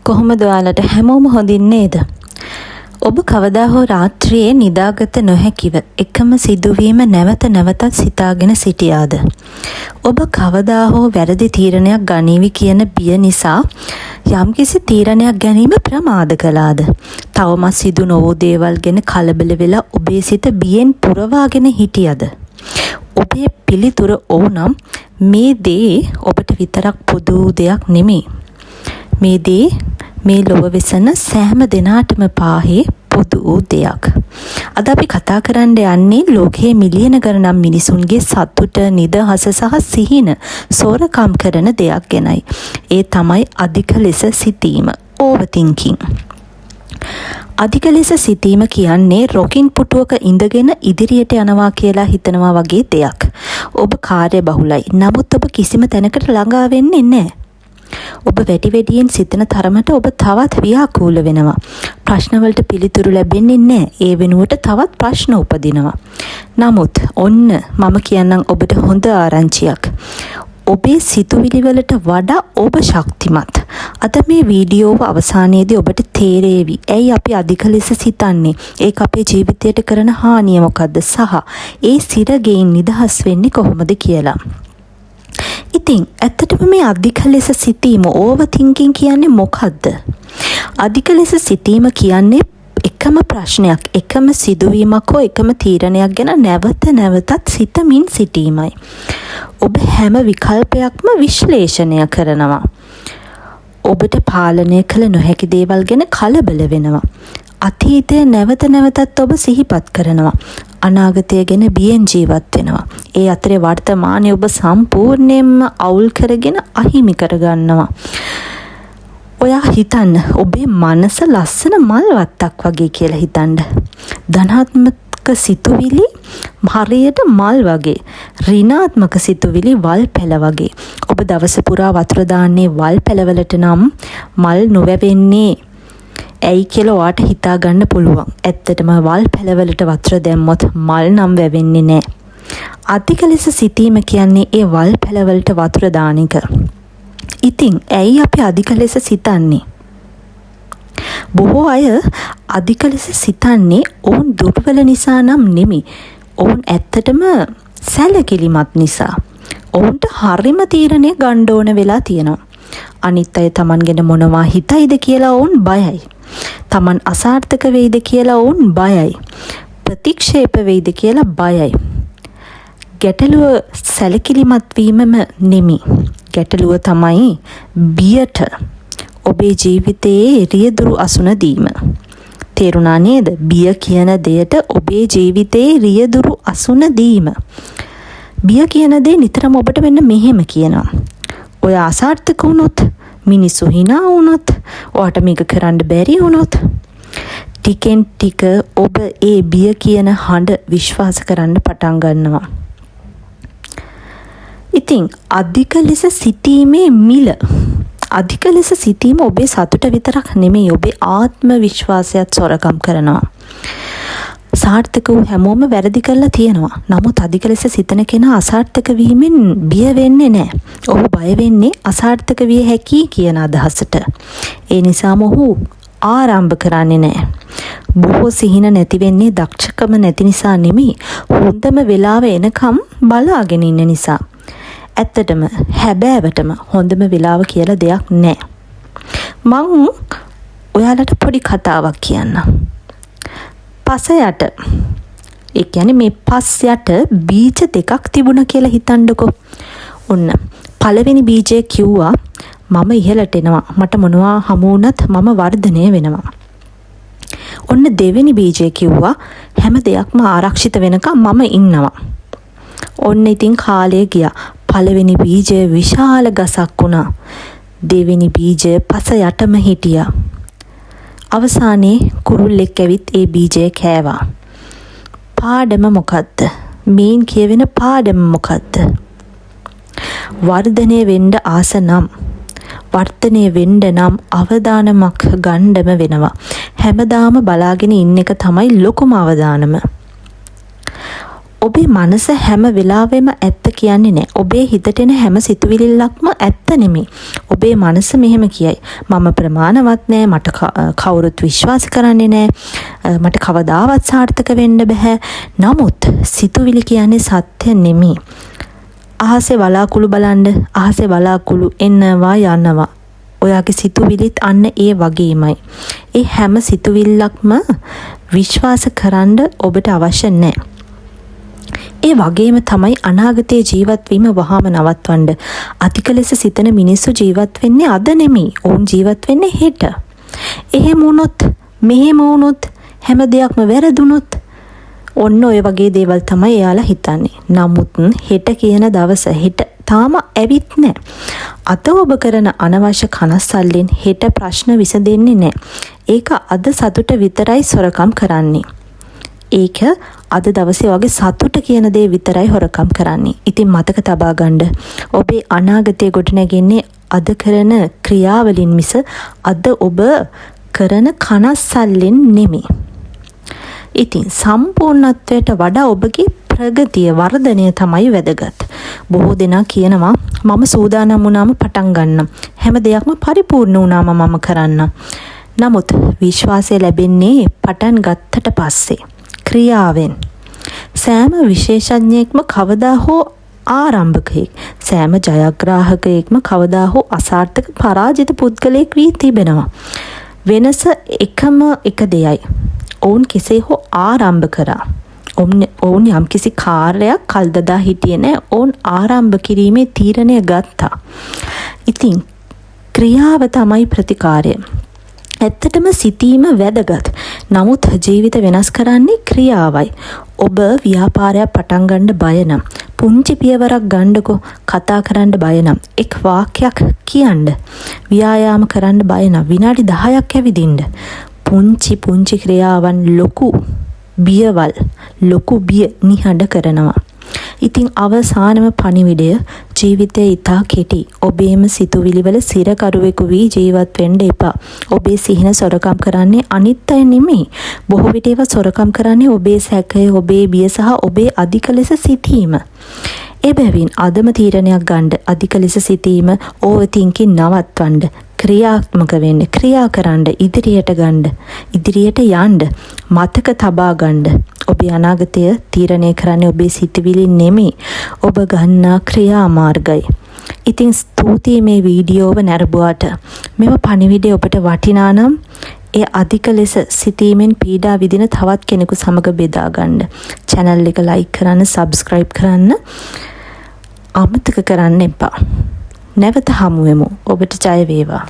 කොහොමද ඔයාලට හැමෝම හොඳින් නේද? ඔබ කවදා හෝ රාත්‍රියේ නිදාගත නොහැකිව එකම සිදුවීම නැවත නැවතත් සිතාගෙන සිටියාද? ඔබ කවදා හෝ වැරදි තීරණයක් ගනීවි කියන බිය නිසා යම්කිසි තීරණයක් ගැනීම ප්‍රමාද කළාද? තවමත් සිදු නොවූ දේවල් ගැන කලබල වෙලා ඔබේ සිත බියෙන් පුරවාගෙන හිටියද? ඔබේ පිළිතුර ඕනම් මේ දේ ඔබට විතරක් පොදු දෙයක් නෙමෙයි. මේ දේ මේ ලොව වෙසෙන සෑම දෙනාටම පාහේ පොදු වූ දෙයක්. අද අපි කතා කරන්න යන්නේ ලෝකයේ මිලියන ගණන් මිනිසුන්ගේ සතුට, නිදහස සහ සිහින සෝරකම් කරන දෙයක් ගැනයි. ඒ තමයි අධික ලෙස සිතීම, overthinking. අධික ලෙස සිතීම කියන්නේ රොකින් පුටුවක ඉඳගෙන ඉදිරියට යනවා කියලා හිතනවා වගේ දෙයක්. ඔබ කාර්යබහුලයි. නමුත් ඔබ කිසිම තැනකට ළඟා වෙන්නේ නැහැ. ඔබ වැඩි වැඩියෙන් සිතන තරමට ඔබ තවත් ව්‍යාකූල වෙනවා. ප්‍රශ්න වලට පිළිතුරු ලැබෙන්නේ නැහැ. ඒ වෙනුවට තවත් ප්‍රශ්න උපදිනවා. නමුත් ඔන්න මම කියන්නම් ඔබට හොඳ ආරංචියක්. ඔබේ සිතුවිලි වලට වඩා ඔබ ශක්තිමත්. අද මේ වීඩියෝව අවසානයේදී ඔබට තේරෙවි ඇයි අපි අධික ලෙස සිතන්නේ, ඒක අපේ ජීවිතයට කරන හානිය මොකද්ද සහ ඒ සිරගෙයින් නිදහස් වෙන්නේ කොහොමද කියලා. ඉතින් ඇත්තටම මේ අධික ලෙස සිතීම, overthinking කියන්නේ මොකද්ද? අධික ලෙස සිතීම කියන්නේ එකම ප්‍රශ්නයක්, එකම සිදුවීමක් හෝ එකම තීරණයක් ගැන නැවත නැවතත් සිතමින් සිටීමයි. ඔබ හැම විකල්පයක්ම විශ්ලේෂණය කරනවා. ඔබට පාලනය කළ නොහැකි දේවල් ගැන කලබල වෙනවා. අතීතය නැවත නැවතත් ඔබ සිහිපත් කරනවා. අනාගතය ගැන බියෙන් ජීවත් වෙනවා. ඒ අතරේ වර්තමානයේ ඔබ සම්පූර්ණයෙන්ම අවුල් කරගෙන අහිමි කරගන්නවා. ඔයා හිතන්න, ඔබේ මනස ලස්සන මල් වත්තක් වගේ කියලා හිතන්න. ධනාත්මක සිතුවිලි හරියට මල් වගේ, ඍණාත්මක සිතුවිලි වල් පැල වගේ. ඔබ දවස පුරා වතුර දාන්නේ වල් පැලවලට නම් මල් නොවැවෙන්නේ ඇයි කියලා ඔයාට හිතා ගන්න පුළුවන්. ඇත්තටම වල් පැලවලට වතුර දැම්මොත් මල් නම් වැවෙන්නේ නැහැ. අධික ලෙස සිතීම කියන්නේ ඒ වල් පැලවලට වතුර දාන එක. ඉතින් ඇයි අපි අධික ලෙස සිතන්නේ? බොහෝ අය අධික ලෙස සිතන්නේ ඔවුන් දුර්වල නිසා නම් නෙමෙයි. ඔවුන් ඇත්තටම සැලකිලිමත් නිසා. ඔවුන්ට හරිම තීරණය ගන්න ඕන වෙලා තියෙනවා. අනිත් අය Taman ගැන මොනවා හිතයිද කියලා ඔවුන් බයයි. Taman අසාර්ථක වෙයිද කියලා ඔවුන් බයයි. ප්‍රතික්ෂේප වෙයිද කියලා බයයි. ගැටලුව සැලකිලිමත් වීමම නෙමෙයි. ගැටලුව තමයි බියට ඔබේ ජීවිතයේ රියදුරු අසුන දීම. තේරුණා නේද? බිය කියන දෙයට ඔබේ ජීවිතයේ රියදුරු අසුන දීම. බිය කියන දේ නිතරම ඔබට මෙන්න මෙහෙම කියනවා. ඔය අසාර්ථක වුණොත්, මිනිස්සු hina වුණොත්, ඔයාට මේක කරන්න බැරි වුණොත්, ටිකෙන් ටික ඔබ ඒ බිය කියන හඬ විශ්වාස කරන්න පටන් ගන්නවා. ඉතින් අධික ලෙස සිටීමේ මිල, අධික ලෙස සිටීම ඔබේ සතුට විතරක් නෙමෙයි, ඔබේ ආත්ම විශ්වාසයත් සොරකම් කරනවා. සාර්ථක වූ හැමෝම වැරදි කරලා තියෙනවා. නමුත් අධික ලෙස සිතන කෙනා අසාර්ථක වීමෙන් බිය වෙන්නේ නැහැ. ඔහු බය වෙන්නේ අසාර්ථක විය හැකි කියන අදහසට. ඒ නිසාම ඔහු ආරම්භ කරන්නේ නැහැ. බොහෝ සිහින නැති වෙන්නේ දක්ෂකම නැති නිසා නෙමෙයි, හොඳම වෙලාව එනකම් බලාගෙන ඉන්න නිසා. ඇත්තටම හැබෑවටම හොඳම වෙලාව කියලා දෙයක් නැහැ. මං ඔයාලට පොඩි කතාවක් කියන්නම්. පස යට, ඒ කියන්නේ මේ පස් යට බීජ දෙකක් තිබුණා කියලා හිතන්නකෝ. ඔන්න පළවෙනි බීජය කිව්වා මම ඉහළට එනවා, මට මොනවා හමු වුණත් මම වර්ධනය වෙනවා. ඔන්න දෙවෙනි බීජය කිව්වා හැම දෙයක්ම ආරක්ෂිත වෙනකම් මම ඉන්නවා. ඔන්න ඉතින් කාලය ගියා. පළවෙනි බීජය විශාල ගසක් වුණා. දෙවෙනි බීජය පස යටම හිටියා. අවසානයේ කුරුල්ලෙක් ඇවිත් ඒ බීජය කෑවා. පාඩම මොකද්ද? මේන් කියවෙන පාඩම මොකද්ද? වර්ධනය වෙන්න ආස නම්, වර්ධනය වෙන්න නම් අවදානමක් ගන්නම වෙනවා. හැමදාම බලාගෙන ඉන්න එක තමයි ලොකුම අවදානම. ඔබේ මනස හැම වෙලාවෙම ඇත්ත කියන්නේ නැහැ. ඔබේ හිතට එන හැම සිතුවිල්ලක්ම ඇත්ත නෙමෙයි. ඔබේ මනස මෙහෙම කියයි. මම ප්‍රමාණවත් නෑ, මට කවුරුත් විශ්වාස කරන්නේ නෑ, මට කවදාවත් සාර්ථක වෙන්න බෑ. නමුත් සිතුවිලි කියන්නේ සත්‍ය නෙමෙයි. අහසේ වලාකුළු බලන්න, අහසේ වලාකුළු එනවා යනවා. ඔයාගේ සිතුවිලිත් අන්න ඒ වගේමයි. ඒ හැම සිතුවිල්ලක්ම විශ්වාස කරන්න ඔබට අවශ්‍ය නැහැ. ඒ වගේම තමයි අනාගතයේ ජීවත් වීම වහාම නවත්වන්න. අධික ලෙස සිතන මිනිස්සු ජීවත් වෙන්නේ අද නෙමෙයි. ඔවුන් ජීවත් වෙන්නේ හෙට. එහෙම වුණොත්, මෙහෙම වුණොත්, හැම දෙයක්ම වැරදුනොත් ඔන්න ඔය වගේ දේවල් තමයි එයාලා හිතන්නේ. නමුත් හෙට කියන දවස හෙට තාම ඇවිත් නැහැ. අද ඔබ කරන අනවශ්‍ය කනස්සල්ලෙන් හෙට ප්‍රශ්න විසඳෙන්නේ නැහැ. ඒක අද සතුට විතරයි සොරකම් කරන්නේ. ඒක අද දවසේ වගේ සතුට කියන දේ විතරයි හොරකම් කරන්නේ. ඉතින් මතක තබා ගන්න. ඔබේ අනාගතය ගොඩනැගෙන්නේ අද කරන ක්‍රියාවලින් මිස අද ඔබ කරන කනස්සල්ලෙන් නෙමෙයි. ඉතින් සම්පූර්ණත්වයට වඩා ඔබගේ ප්‍රගතිය වර්ධනය තමයි වැදගත්. බොහෝ දෙනා කියනවා මම සූදානම් වුණාම පටන් ගන්නම්. හැම දෙයක්ම පරිපූර්ණ වුණාම මම කරන්නම්. නමුත් විශ්වාසය ලැබෙන්නේ පටන් ගත්තට පස්සේ. ක්‍රියාවෙන්. සෑම විශේෂඥයෙක්ම කවදා හෝ ආරම්භකයෙක්, සෑම ජයග්‍රාහකයෙක්ම කවදා හෝ අසාර්ථක පරාජිත පුද්ගලයෙක් වී තිබෙනවා. වෙනස එකම එක දෙයයි. ඔවුන් කෙසේ හෝ ආරම්භ කරා. ඔවුන් යම්කිසි කාර්යයක් කල්දදා හිටියේ නැහැ. ඔවුන් ආරම්භ කිරීමේ තීරණය ගත්තා. ඉතින් ක්‍රියාව තමයි ප්‍රතිකාරය. ඇත්තටම සිතීම වැදගත්. නමුත් ජීවිත වෙනස් කරන්නේ ක්‍රියාවයි. ඔබ ව්‍යාපාරයක් පටන් ගන්න බය නම්, පුංචි පියවරක් ගන්නකො. කතා කරන්න බය නම් එක් වාක්‍යයක් කියන්න. ව්‍යායාම කරන්න බය නම් විනාඩි 10ක් ඇවිදින්න. පුංචි පුංචි ක්‍රියාවන් ලොකු බියවල්, ලොකු බිය නිහඬ කරනවා. ඉතින් අවසානම පණිවිඩය ජීවිතය ඉතා කෙටි. ඔබේම සිතුවිලිවල සිරකරුවෙකු වී ජීවත් වෙන්න එපා. ඔබේ සිහින සොරකම් කරන්නේ අනිත් අය නෙමෙයි. බොහෝ විට ඒවා සොරකම් කරන්නේ ඔබේ සැකය, ඔබේ බිය සහ ඔබේ අධික ලෙස සිතීම. එබැවින් අදම තීරණයක් ගන්න. අධික ලෙස සිතීම, ඕවර් තින්කින් නවත්වන්න. ක්‍රියාත්මක වෙන්න, ක්‍රියා කරන්න, ඉදිරියට ගන්න, ඉදිරියට යන්න, මතක තබා ගන්න. ඔබේ අනාගතය තීරණය කරන්නේ ඔබේ සිතුවිලි නෙමෙයි, ඔබ ගන්නා ක්‍රියා මාර්ගයි. ඉතින් ස්තුතියි මේ වීඩියෝව නැරඹුවාට. මෙම පණිවිඩය ඔබට වටිනා නම් ඒ අධික ලෙස සිතීමෙන් පීඩා විඳින තවත් කෙනෙකු සමග බෙදා ගන්න. channel එක like කරන්න, subscribe කරන්න අමතක කරන්න එපා. නැවත හමු වෙමු. ඔබට ජය වේවා.